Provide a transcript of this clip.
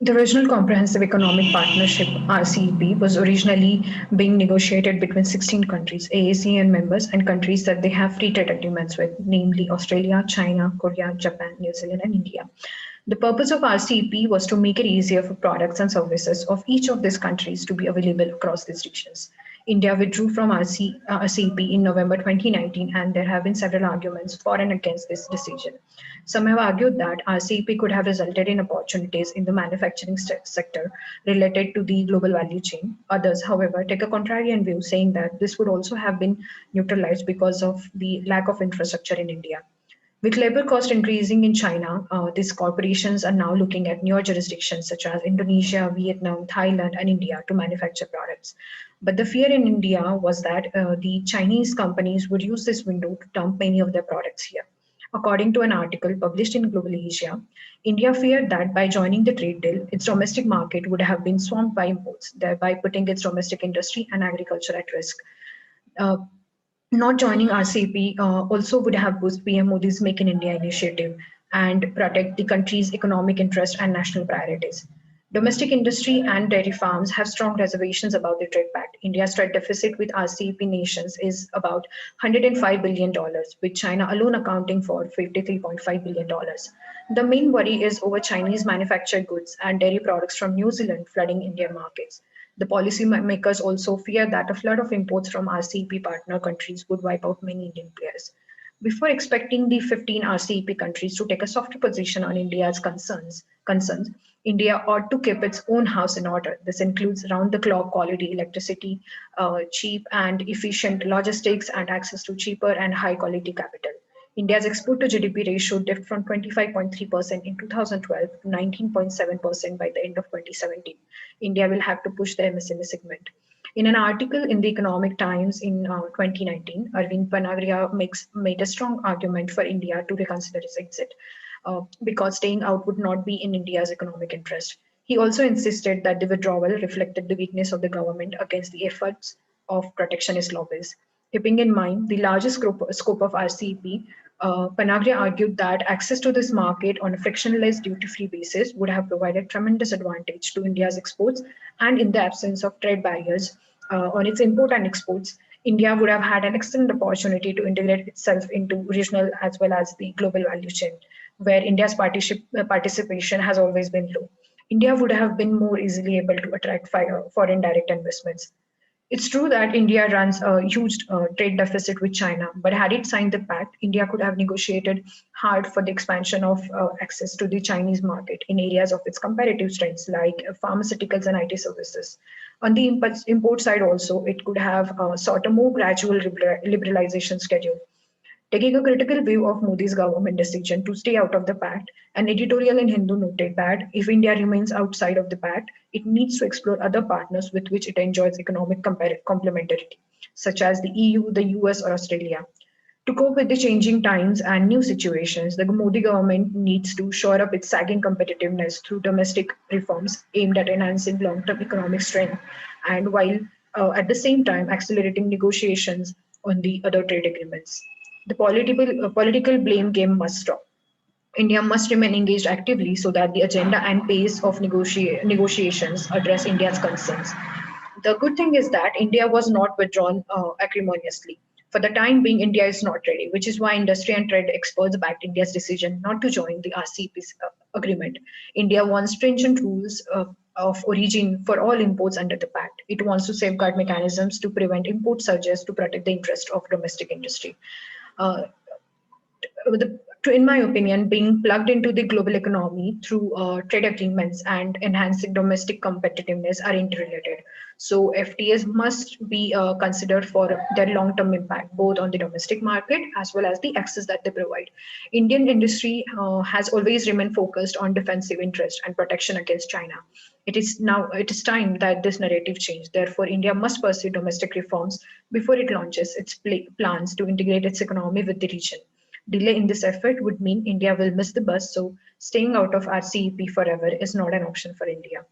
The Regional Comprehensive Economic Partnership (RCEP) was originally being negotiated between 16 countries, ASEAN members, and countries that they have free trade agreements with, namely Australia, China, Korea, Japan, New Zealand, and India. The purpose of RCEP was to make it easier for products and services of each of these countries to be available across these regions. India withdrew from RCEP in November 2019, and there have been several arguments for and against this decision. Some have argued that RCEP could have resulted in opportunities in the manufacturing sector related to the global value chain. Others, however, take a contrarian view, saying that this would also have been neutralized because of the lack of infrastructure in India. With labor cost increasing in China, these corporations are now looking at newer jurisdictions such as Indonesia, Vietnam, Thailand, and India to manufacture products. But the fear in India was that the Chinese companies would use this window to dump many of their products here. According to an article published in Global Asia, India feared that by joining the trade deal, its domestic market would have been swamped by imports, thereby putting its domestic industry and agriculture at risk. Uh, Not joining RCEP also would have boosted PM Modi's Make in India initiative and protect the country's economic interest and national priorities. Domestic industry and dairy farms have strong reservations about the trade pact. India's trade deficit with RCEP nations is about $105 billion, with China alone accounting for $53.5 billion. The main worry is over Chinese manufactured goods and dairy products from New Zealand flooding Indian markets. The policymakers also fear that a flood of imports from RCEP partner countries would wipe out many Indian players. Before expecting the 15 RCEP countries to take a softer position on India's concerns, India ought to keep its own house in order. This includes round-the-clock quality electricity, cheap and efficient logistics, and access to cheaper and high-quality capital. India's export to GDP ratio dipped from 25.3% in 2012 to 19.7% by the end of 2017. India will have to push the MSME segment. In an article in the Economic Times in 2019, Arvind Panagria made a strong argument for India to reconsider its exit because staying out would not be in India's economic interest. He also insisted that the withdrawal reflected the weakness of the government against the efforts of protectionist lobbies. Keeping in mind the largest scope of RCEP, Panagria argued that access to this market on a frictionless duty-free basis would have provided tremendous advantage to India's exports, and in the absence of trade barriers on its import and exports, India would have had an excellent opportunity to integrate itself into regional as well as the global value chain, where India's participation has always been low. India would have been more easily able to attract foreign direct investments. It's true that India runs a huge trade deficit with China, but had it signed the pact, India could have negotiated hard for the expansion of access to the Chinese market in areas of its comparative strengths like pharmaceuticals and IT services. On the import side also, it could have sought a more gradual liberalization schedule. Taking a critical view of Modi's government decision to stay out of the pact, an editorial in Hindu noted that if India remains outside of the pact, it needs to explore other partners with which it enjoys economic complementarity, such as the EU, the US, or Australia. To cope with the changing times and new situations, the Modi government needs to shore up its sagging competitiveness through domestic reforms aimed at enhancing long term economic strength, and while at the same time accelerating negotiations on the other trade agreements. The political blame game must stop. India must remain engaged actively so that the agenda and pace of negotiations address India's concerns. The good thing is that India was not withdrawn acrimoniously. For the time being, India is not ready, which is why industry and trade experts backed India's decision not to join the RCEP agreement. India wants stringent rules of origin for all imports under the pact. It wants to safeguard mechanisms to prevent import surges to protect the interest of domestic industry. Uh, in my opinion, being plugged into the global economy through trade agreements and enhancing domestic competitiveness are interrelated. So FTAs must be considered for their long-term impact, both on the domestic market as well as the access that they provide. Indian industry has always remained focused on defensive interest and protection against China. It is time that this narrative change. Therefore, India must pursue domestic reforms before it launches its plans to integrate its economy with the region. Delay in this effort would mean India will miss the bus, so staying out of RCEP forever is not an option for India.